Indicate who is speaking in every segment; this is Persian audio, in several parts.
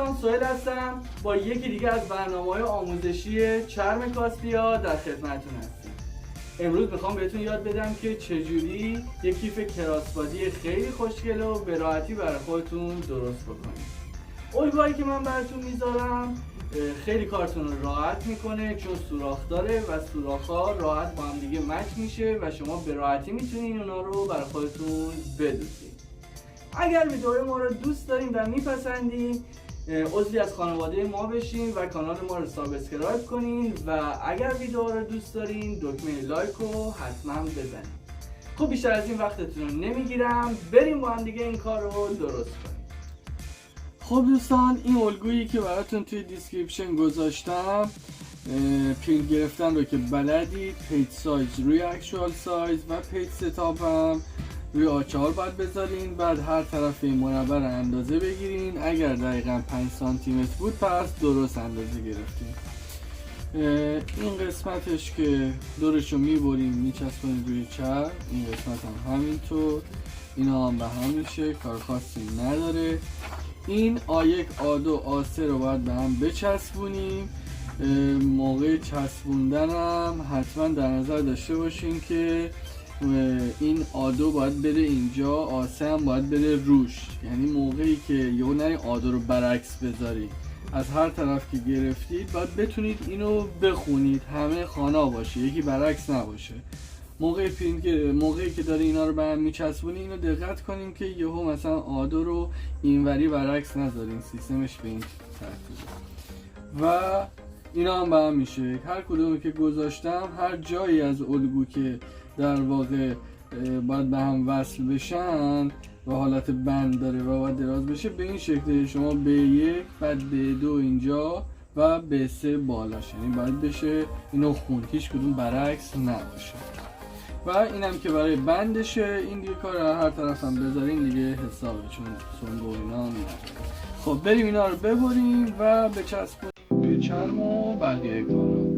Speaker 1: دوستان، سهیل هستم با یکی دیگه از برنامه‌های آموزشی چرم کاسبیا در خدمتتون هستیم. امروز میخوام بهتون یاد بدم که چجوری یک کیف کراسبادی خیلی خوشگل و به راحتی برای خودتون درست بکنید. الگوهایی که من براتون میذارم خیلی کارتون رو راحت میکنه چون سوراخ داره و سوراخ‌ها راحت با هم دیگه مچ میشه و شما به راحتی میتونین اونا رو برای خودتون بدوزید. اگر ویدئو ما رو دوست دارین و میپسندین، عضوی از خانواده ما بشین و کانال ما رو اسکرایب کنین و اگر ویدئو رو دوست دارین دکمه لایک رو حتما بزنین. خب بیشتر از این وقتتون رو نمیگیرم، بریم با هم دیگه این کار رو درست کنیم. خب دوستان، این الگویی که براتون توی دیسکریپشن گذاشتم پرینت گرفتن رو که بلدید، پیج سایز روی اکچوال سایز و پیج ستاپ هم روی آ4 باید بذارین. بعد هر طرف این مربع رو اندازه بگیرین. اگر دقیقا 5 سانتی متر بود پس درست اندازه گرفتین. این قسمتش که دورش رو میبرین میچسبونید روی چرم، این قسمت هم همینطور، اینا هم به همین شکل، کار خاصی نداره. این آ1 آ2 آ3 رو باید به هم بچسبونیم. موقع چسبوندن هم حتما در نظر داشته باشین که این آ2 باید بره اینجا، آ3 هم باید بره روش. یعنی موقعی که یهو نرین آ2 رو برعکس بذارید، از هر طرف که گرفتید باید بتونید اینو بخونید، همه خانا باشه، یکی برعکس نباشه. موقعی که داره اینا رو به هم میچسبونی اینو دقت کنیم که یهو مثلا آ2 رو اینوری برعکس نذارین، سیستمش به این ترتیبه. و اینا هم به هم میشه. هر کدومی که گذاشتم، هر جایی از الگو که در واقع باید به هم وصل بشن و حالت بند داره و باید دراز بشه، به این شکل شما B1 بعد B2 اینجا و B3 بالاش، یعنی باید بشه اینو خوند، هیچ کدوم برعکس نباشه. و اینم که برای بندشه، این دیگه کار هر طرف هم بذارین دیگه حسابه، چون سنگ و اینا هم نداره. خب بریم اینا رو ببریم و بچسبونیم روی چرم و بقیه کارا.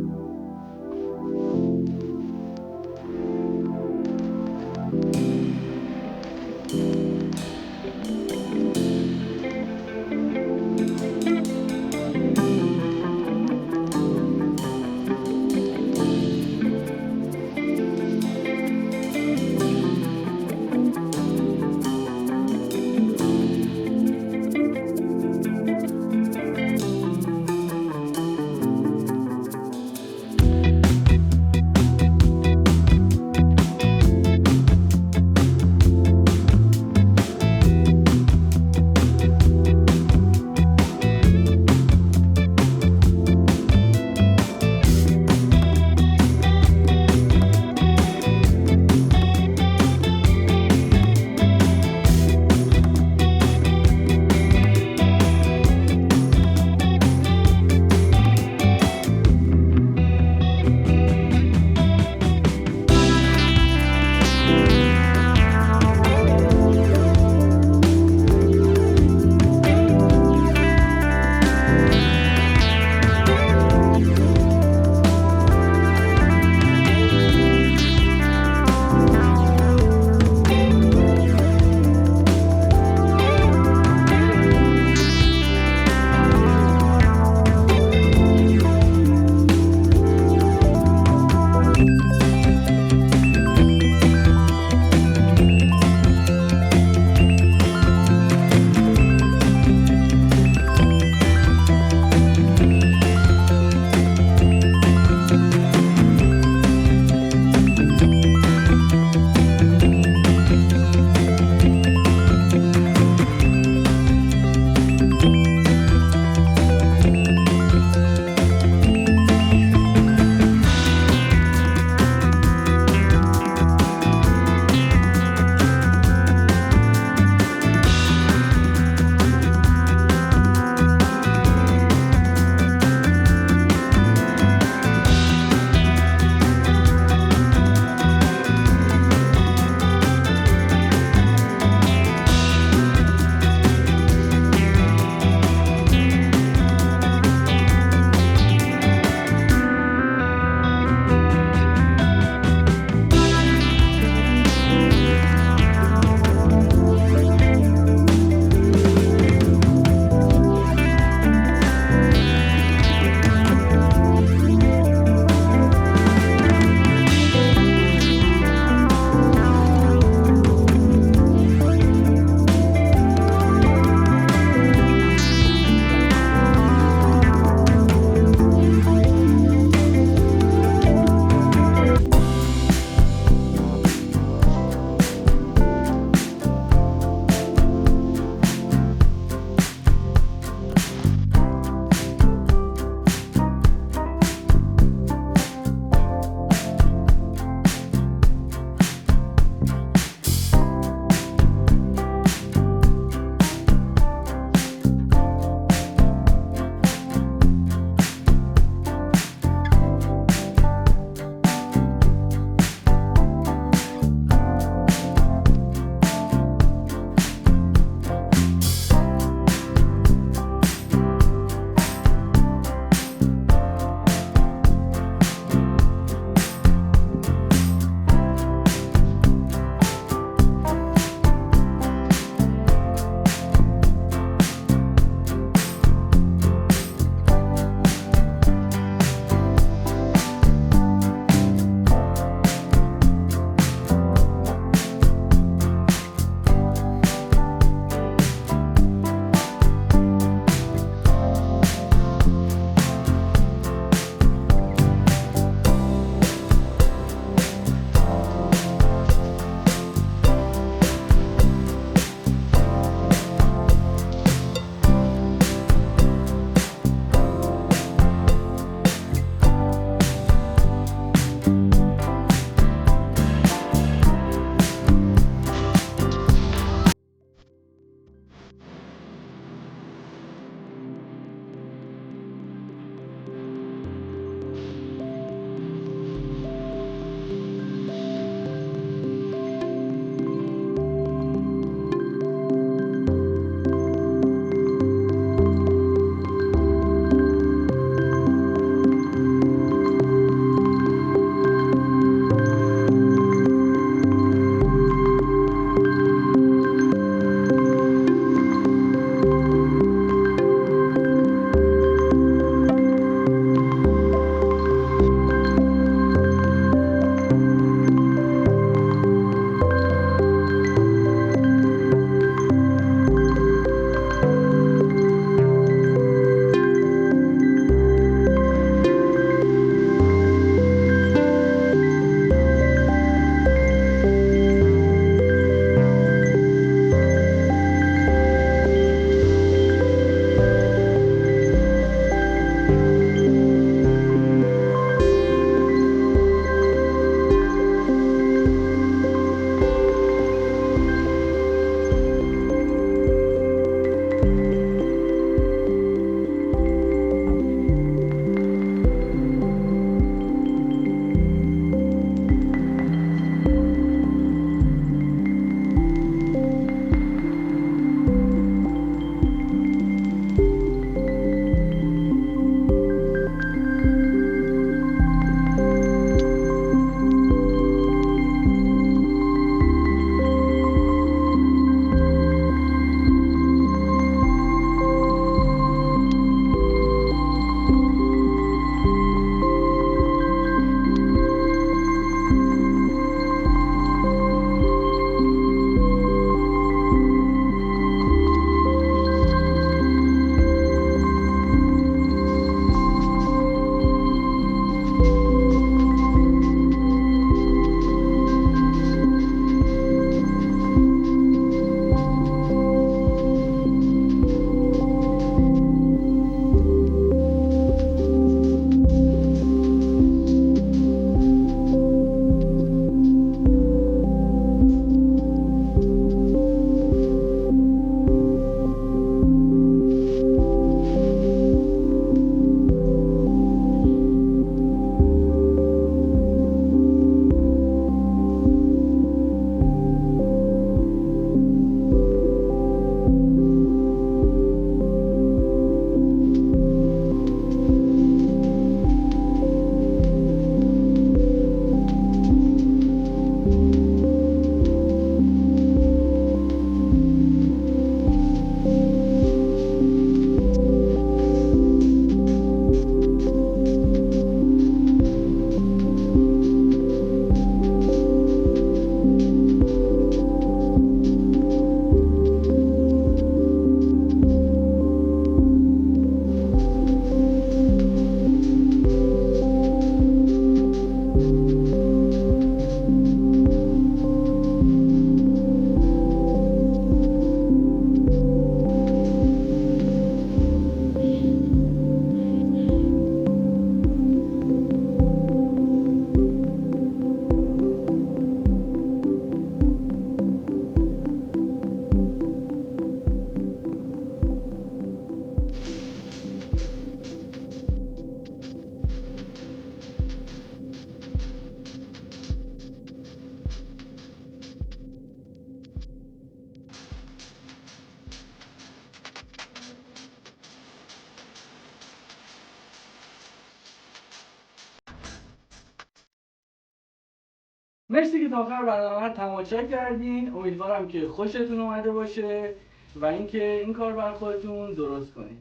Speaker 1: مرسی که تا آخر برنامه رو تماشا کردین. امیدوارم که خوشتون اومده باشه و اینکه این کار بر خودتون درست کنین.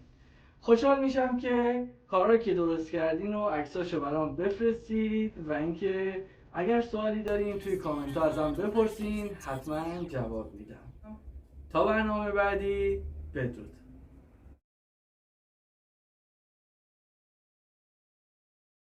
Speaker 1: خوشحال میشم که کارا که درست کردین و عکساشو برام بفرستید و اینکه اگر سوالی دارین توی کامنت ها ازم بپرسین، حتما جواب میدم. تا برنامه بعدی، بدرود.